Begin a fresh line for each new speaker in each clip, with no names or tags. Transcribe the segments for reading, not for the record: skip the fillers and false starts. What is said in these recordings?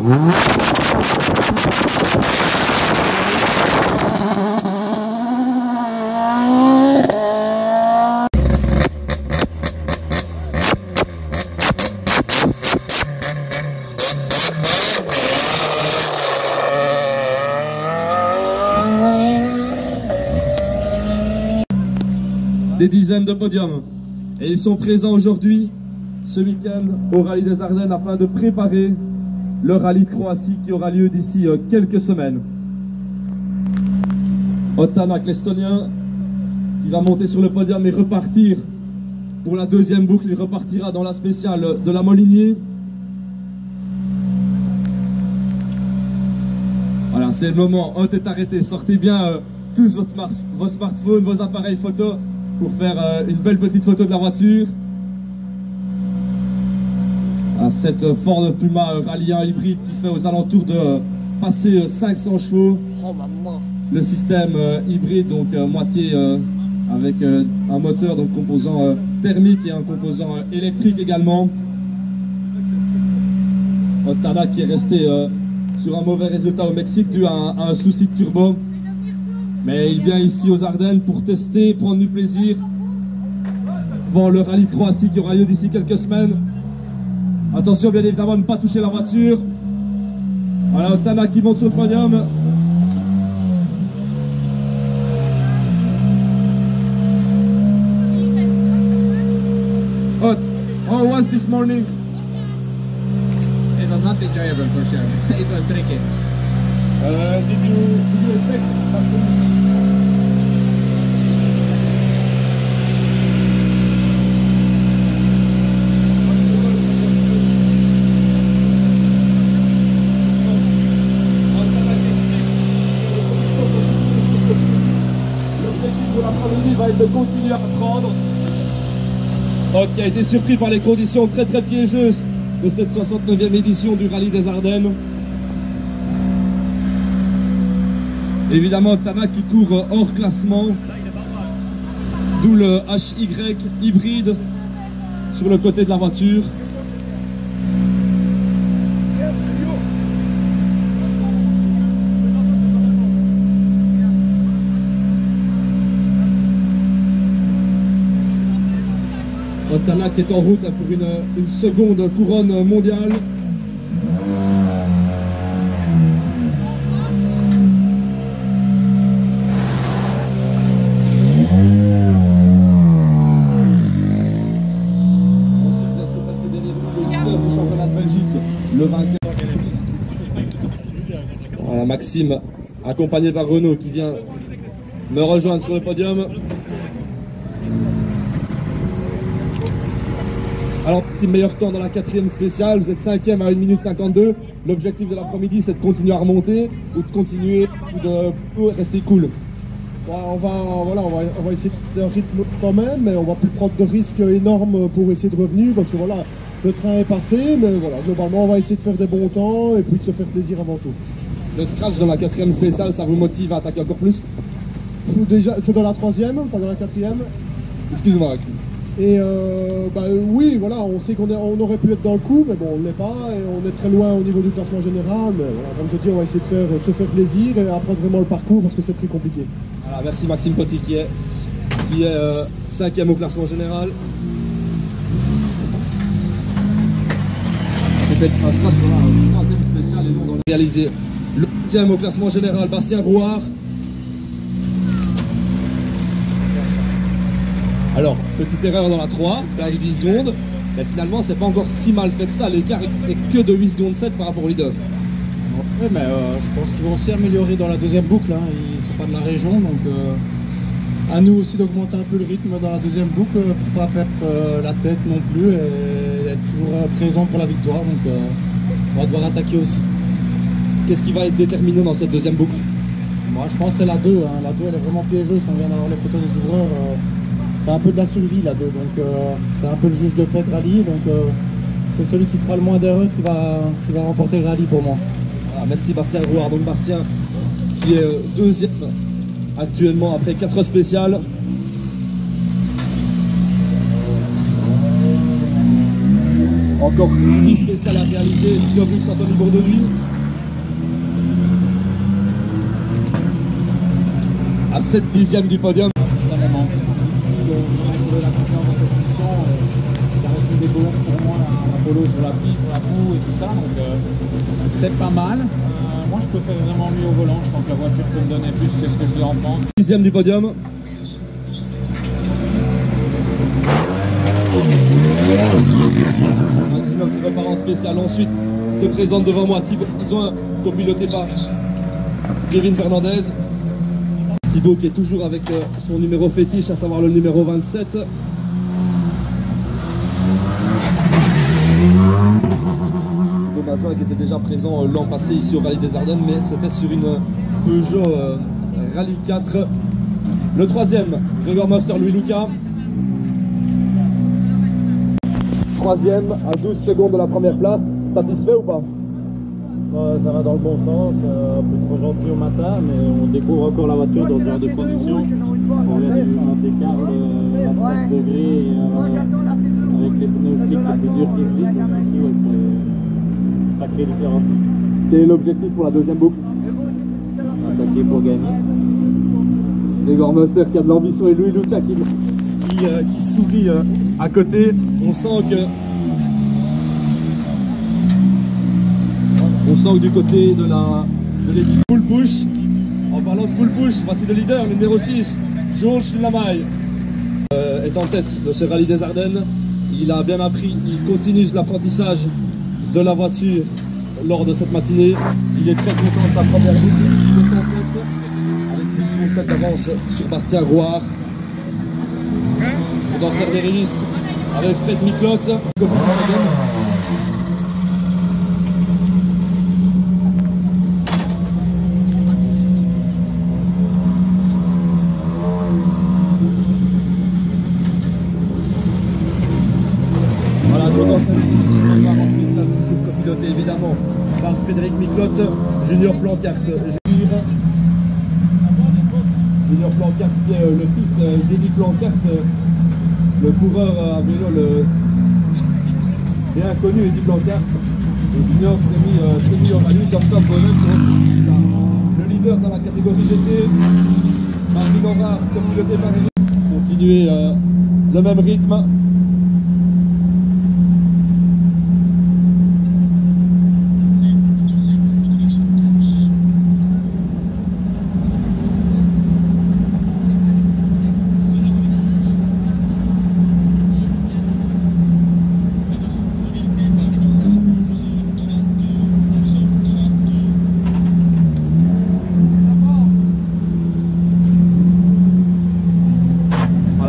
Des dizaines de podiums. Et ils sont présents aujourd'hui, ce week-end, au Rallye des Ardennes afin de préparer le Rallye de Croatie qui aura lieu d'ici quelques semaines. Otanak, l'Estonien, qui va monter sur le podium et repartir pour la deuxième boucle. Il repartira dans la spéciale de la Molinier. Voilà, c'est le moment. Hot est arrêté. Sortez bien tous vos smartphones, vos appareils photo pour faire une belle petite photo de la voiture. Cette Ford Puma Rallye 1 hybride qui fait aux alentours de passer 500 chevaux.
Oh maman.
Le système hybride, donc moitié avec un moteur, donc composant thermique et un composant électrique également. Otanak qui est resté sur un mauvais résultat au Mexique dû à un souci de turbo. Mais il vient ici aux Ardennes pour tester, prendre du plaisir avant le Rallye de Croatie qui aura lieu d'ici quelques semaines. Attention bien évidemment de ne pas toucher la voiture. Voilà, Otanak qui monte sur le podium. Hot, how was this morning?
It was not enjoyable for sure. It was tricky.
Did you expect something? Va être de continuer à prendre. Hot qui a été surpris par les conditions très piégeuses de cette 69e édition du Rallye des Ardennes. Évidemment Otanak qui court hors classement, d'où le HY hybride sur le côté de la voiture. Otanak est en route pour une seconde couronne mondiale. Du championnat de Belgique, le vainqueur. Voilà, Maxime, accompagné par Renaud, qui vient me rejoindre sur le podium. Alors, petit meilleur temps dans la 4e spéciale, vous êtes 5e à 1 minute 52. L'objectif de l'après-midi, c'est de continuer à remonter ou de continuer ou de rester cool.
Ouais, on va essayer de faire un rythme quand même, mais on va plus prendre de risques énormes pour essayer de revenir parce que voilà, le train est passé, mais voilà, globalement on va essayer de faire des bons temps et puis de se faire plaisir avant tout.
Le scratch dans la 4e spéciale, ça vous motive à attaquer encore plus?
Déjà, c'est dans la 3e, pas dans la 4e.
Excuse-moi Maxime.
Et oui, voilà, on sait qu'on aurait pu être dans le coup, mais bon, on ne l'est pas, et on est très loin au niveau du classement général, mais voilà, comme je dis, on va essayer de se faire plaisir et apprendre vraiment le parcours parce que c'est très compliqué.
Voilà, merci Maxime Poty qui est 5e au classement général. C'était un scratch dans la 3e spéciale et nous on a réalisé le 8e au classement général, Bastien Rouard. Alors, petite erreur dans la 3, avec 10 secondes, mais finalement c'est pas encore si mal fait que ça, l'écart est que de 8 secondes 7 par rapport au leader.
Oui, mais je pense qu'ils vont aussi améliorer dans la deuxième boucle, hein. Ils sont pas de la région, donc à nous aussi d'augmenter un peu le rythme dans la deuxième boucle pour pas perdre la tête non plus et être toujours présent pour la victoire, donc on va devoir attaquer aussi.
Qu'est-ce qui va être déterminant dans cette deuxième boucle?
Moi je pense que c'est la 2, hein. La 2 elle est vraiment piégeuse, on vient d'avoir les photos des ouvreurs. C'est un peu de la survie là, donc c'est un peu le juge de paix de rallye, donc c'est celui qui fera le moins d'erreurs qui va remporter le rallye pour moi.
Voilà, merci Bastien Rouard, donc Bastien qui est 2e actuellement après 4 spéciales. Encore une vie spéciale à réaliser, Gino Brux, Anthony Bourdoni. À 7 dixièmes du podium.
Vraiment. On a trouvé la confiance dans cette position. Il a reçu des bons pour moi, la polo sur la piste, sur la boue et tout ça. Donc c'est pas mal. Moi je peux faire vraiment mieux au volant. Je sens que la voiture peut me donner plus que ce que je lui en prends.
Dixième du podium. Maximum qui repart en spécial. Ensuite se présente devant moi Thibaut Pison, copiloté par Kevin Fernandez. Thibaut qui est toujours avec son numéro fétiche, à savoir le numéro 27. Thibaut Mazouin qui était déjà présent l'an passé ici au Rallye des Ardennes, mais c'était sur une Peugeot Rallye 4. Le troisième, Grégoire Moster, Louis Lucas. Troisième, à 12 secondes de la première place. Satisfait ou pas?
Ça va dans le bon sens, un peu trop gentil au matin, mais on découvre encore la voiture dans ce genre de conditions. On vient du écart de 25 degrés avec les pneus slick les plus durs qui existent. Ici, ouais, c'est une sacrée différence.
Quel est l'objectif pour la deuxième boucle?
Attaquer pour gagner.
Grégoire Moster qui a de l'ambition et Louis Lucas qui sourit à côté. On sent que du côté de l'équipe full push, en parlant de full push, voici le leader, le numéro 6, Georges Lamaille, est en tête de ce Rallye des Ardennes. Il a bien appris, il continue l'apprentissage de la voiture lors de cette matinée. Il est très content de sa première boucle. Il est en tête avec 10 secondes d'avance sur Bastien Rouard. Dans Cerderis avec Fred Miclotte. Voilà, je dans cette toujours copiloté évidemment par Frédéric Miclotte, Junior Plancarte. Junior Plancarte qui est le fils d'Eddie Plancarte, le coureur à vélo bien connu, Eddie Plancarte. Et Junior s'est mis au rallye comme top bonhomme. Le leader dans la catégorie GT, Marvin Laurard, copiloté par Eric. Continuer le même rythme.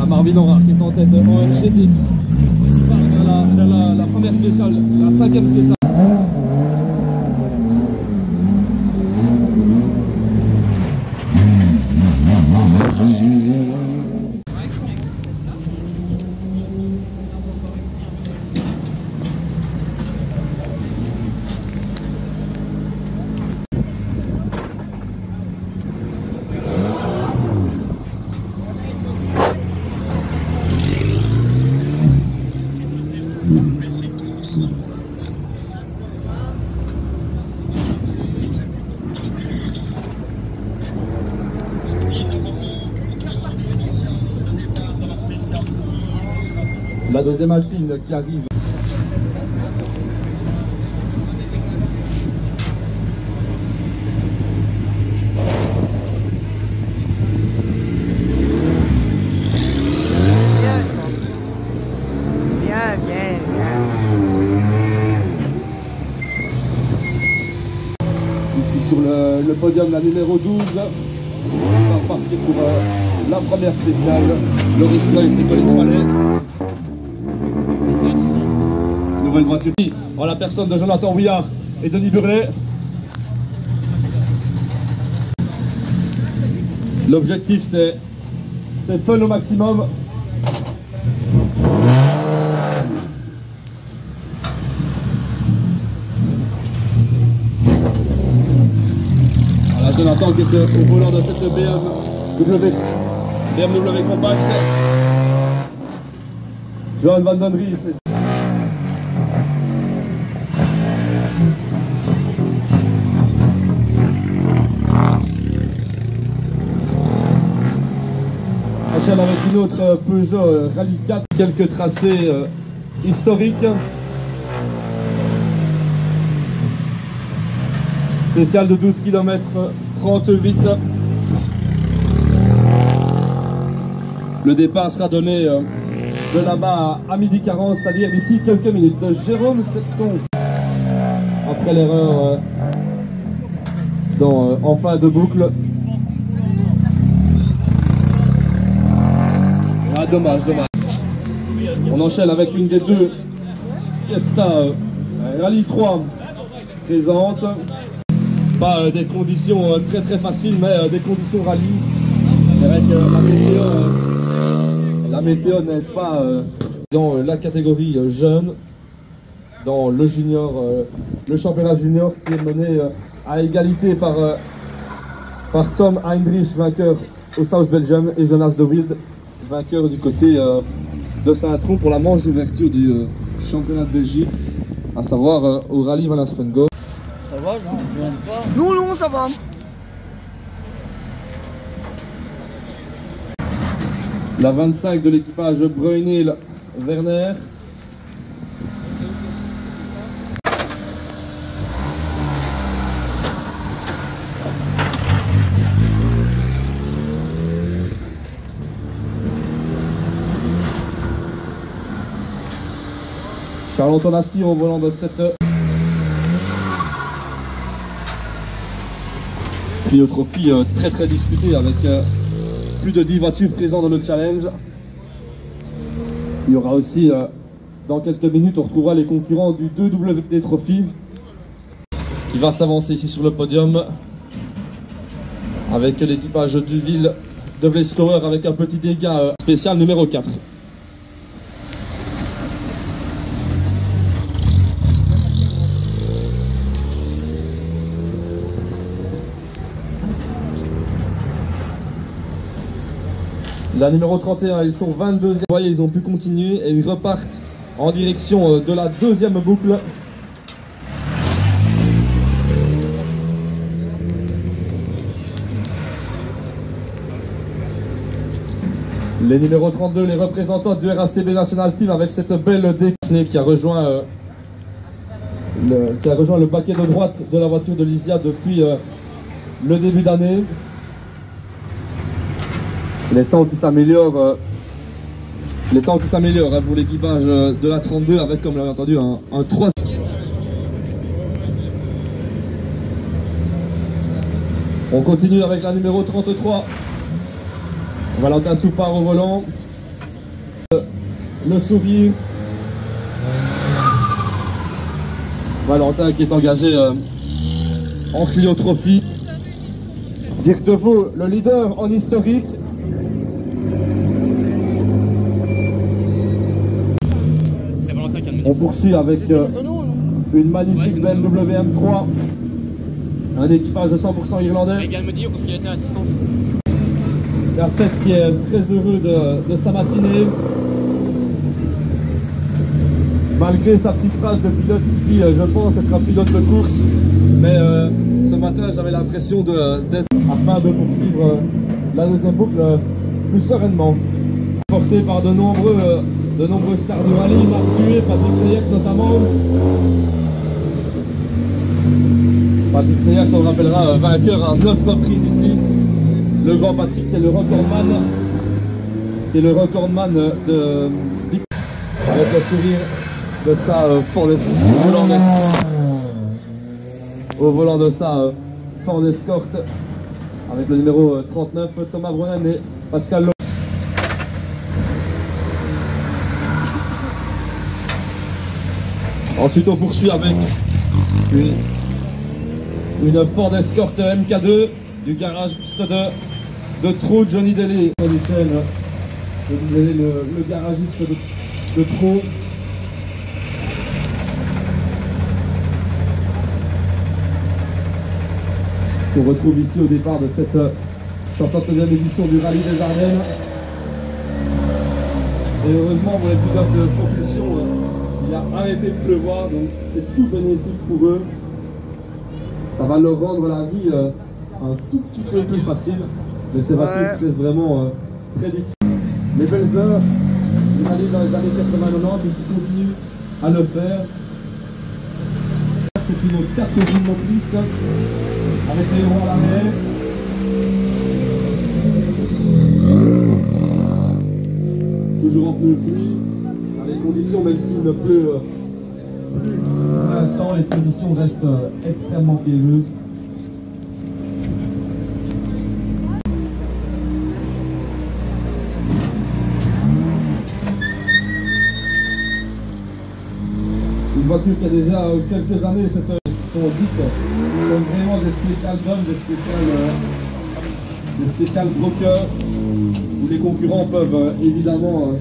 Marvin Laurard qui est en tête en GT, vers la première spéciale, la cinquième spéciale. La deuxième Alpine qui arrive. Ici sur le podium, la numéro 12 va partir pour la première spéciale. Loris Noy, c'est Colin Fallet. Nouvelle voiture en la personne de Jonathan Ouillard et Denis Burlet. L'objectif c'est fun au maximum. Voilà Jonathan qui était au volant de cette BMW Compact. Johan Van Den Ries. enchaîne avec une autre Peugeot Rallye 4, quelques tracés historiques. Spécial de 12 km 38. Le départ sera donné de là-bas à midi 40, c'est-à-dire d'ici quelques minutes. Jérôme Sexton, après l'erreur en fin de boucle. Ah, dommage. On enchaîne avec une des deux Fiesta Rallye 3 présentes. Pas des conditions très faciles, mais des conditions rallye. C'est vrai que la météo n'est pas dans la catégorie jeune, dans le junior, le championnat junior qui est mené à égalité par Tom Heinrich, vainqueur au South Belgium, et Jonas de Wild, vainqueur du côté de Saint-Tron pour la manche d'ouverture du championnat de Belgique, à savoir au rallye Van Aspengo.
Ça va, Jean? Tu viens de voir?
Non, ça va.
La 25 de l'équipage Brunel Werner. Charles-Antoine Astir au volant de cette Clio Trophy très disputé avec plus de 10 voitures présentes dans le challenge. Il y aura aussi dans quelques minutes, on retrouvera les concurrents du 2WD Trophy qui va s'avancer ici sur le podium avec l'équipage Duville de Vleskauer avec un petit dégât spécial numéro 4. La numéro 31, ils sont 22e. Vous voyez, ils ont pu continuer et ils repartent en direction de la deuxième boucle. Les numéros 32, les représentants du RACB National Team avec cette belle déclinée qui a rejoint le baquet de droite de la voiture de Lysia depuis le début d'année. Les temps qui s'améliorent pour l'équipage de la 32 avec, comme vous l'avez entendu, un 3. On continue avec la numéro 33. Valentin Soupard au volant. Le sourire. Valentin qui est engagé en Clio Trophy. Dirk Deveau, le leader en historique. On poursuit avec une magnifique BMW M3, un équipage de 100% irlandais.
Il vient de me dire parce qu'il était à assistance.
Verset qui est très heureux de sa matinée. Malgré sa petite phrase de pilote qui, je pense, être un pilote de course. Mais ce matin, j'avais l'impression d'être afin de poursuivre la deuxième boucle plus sereinement. Porté par de nombreux stars du rallye, Marc Buet, Patrick Seyers notamment. Patrick Seyers, on le rappellera, vainqueur à 9 reprises ici. Le grand Patrick qui est le recordman, de avec le sourire de sa Ford au volant de sa Ford Escort avec le numéro 39, Thomas Brunen et Pascal Lowe. Ensuite, on poursuit avec une Ford Escort MK2 du garage de Trou, Johnny Daly. Johnny Daly, le garagiste de Trou. qu'on retrouve ici au départ de cette 69e édition du Rallye des Ardennes. Et heureusement pour les pilotes de propulsion, il a arrêté de pleuvoir, donc c'est tout bénéfique pour eux. Ça va leur rendre la vie un tout petit peu plus facile, mais c'est facile, c'est vraiment très difficile. les belles heures du rallye dans les années 80-90 et qui continuent à le faire. C'est une 4 roues motrices avec les roues à l'arrière. Toujours en pneus pluie, dans les conditions, même s'il ne pleut plus pour l'instant, les conditions restent extrêmement piégeuses. Une voiture qui a déjà quelques années, sont dites sont vraiment des spéciales d'hommes, des spéciales brokers, où les concurrents peuvent évidemment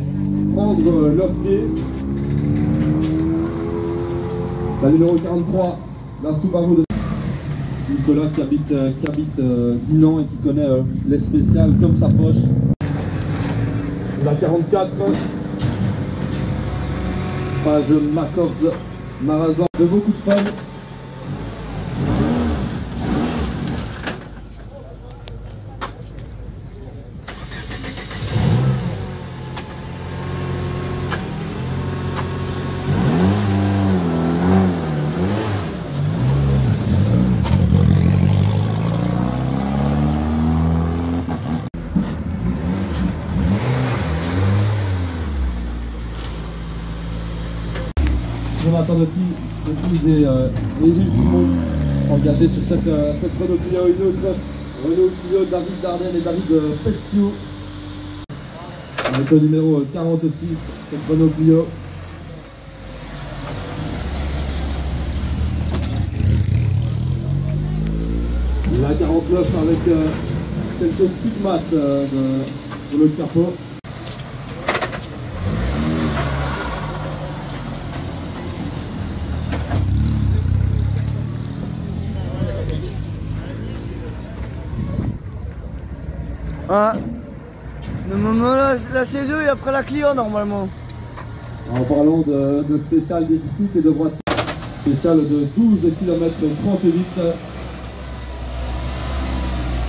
prendre leur pied. La numéro 43, la Subaru de Nicolas qui habite Dinan et qui connaît les spéciales comme sa poche. La 44, page Maccords Marazan, de beaucoup de fun. Jonathan Doty et Gilles Simon engagés sur cette Renault Clio, une autre Renault Clio, David Dardenne et David Festio. Avec le numéro 46, cette Renault Clio. La 49 avec quelques stigmates sur le capot.
Ah, la C2 et après la Clio normalement.
En parlant de spécial déficit et de voiture, spécial de 12 km 38,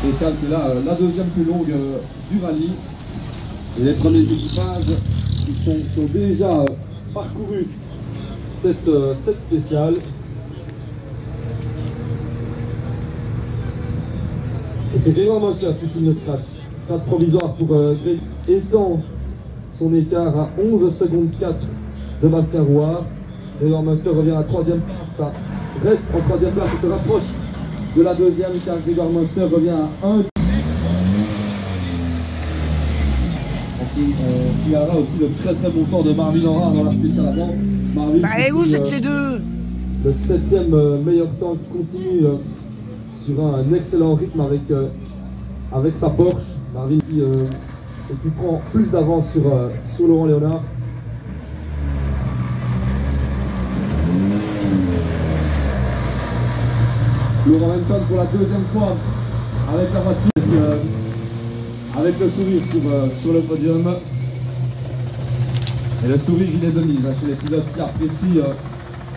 spécial qui est là, la deuxième plus longue du rallye. Et les premiers équipages qui ont déjà parcouru cette spéciale. Et c'est Grégoire Munster qui signe le scratch. Scratch provisoire pour Greg, étant son écart à 11 secondes 4 de Bastien Rouard. Grégoire Munster revient à la 3e place, ça reste en 3e place et se rapproche de la 2e car Grégoire Munster revient à 1. On signalera aussi le très bon temps de Marvin Horard dans la spéciale avant. Marvin,
bah elle est où cette C2?
Le 7e meilleur temps qui continue sur un excellent rythme avec sa Porsche. Marvin qui prend plus d'avance sur Laurent Léonard. Laurent Henton pour la deuxième fois avec la voiture, avec le sourire sur le podium. Et le sourire il est de mise chez les pilotes qui apprécient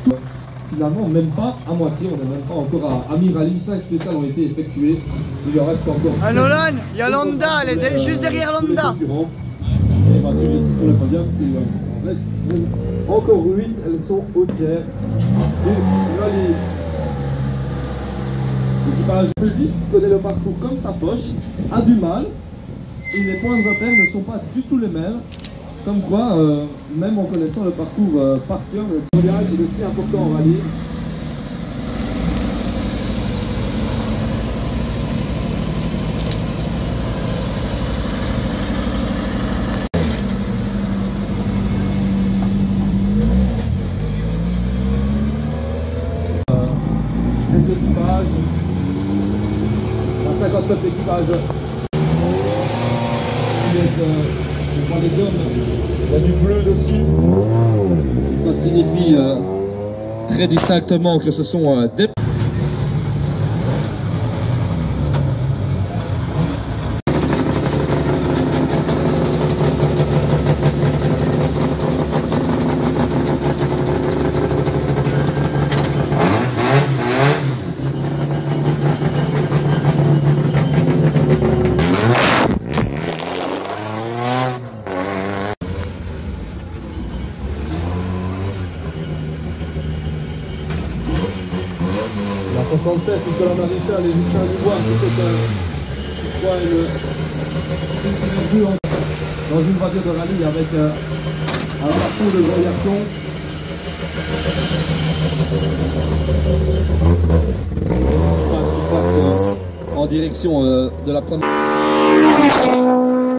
tout. Finalement, même pas à moitié, on n'est même pas encore à mi-rallye, 5 spéciales ont été effectuées, il en reste encore.
À Nolan, il y a Landa, elle est juste derrière Landa.
Et les voitures ici sur le podium, il en reste encore 8, elles sont au tiers du rallye. L'équipage public connaît le parcours comme sa poche, a du mal, et les points de repère ne sont pas du tout les mêmes. Comme quoi, même en connaissant le parcours par cœur, le mondial est aussi important en rallye. Les équipages, la 59 équipages. On voit les hommes, il y a du bleu dessus. Ça signifie très distinctement que ce sont des... test, Nicolas Maréchal et Lucien Dubois, c'était dans une voiture de rallye avec un parcours de gros garçons. En direction de la première.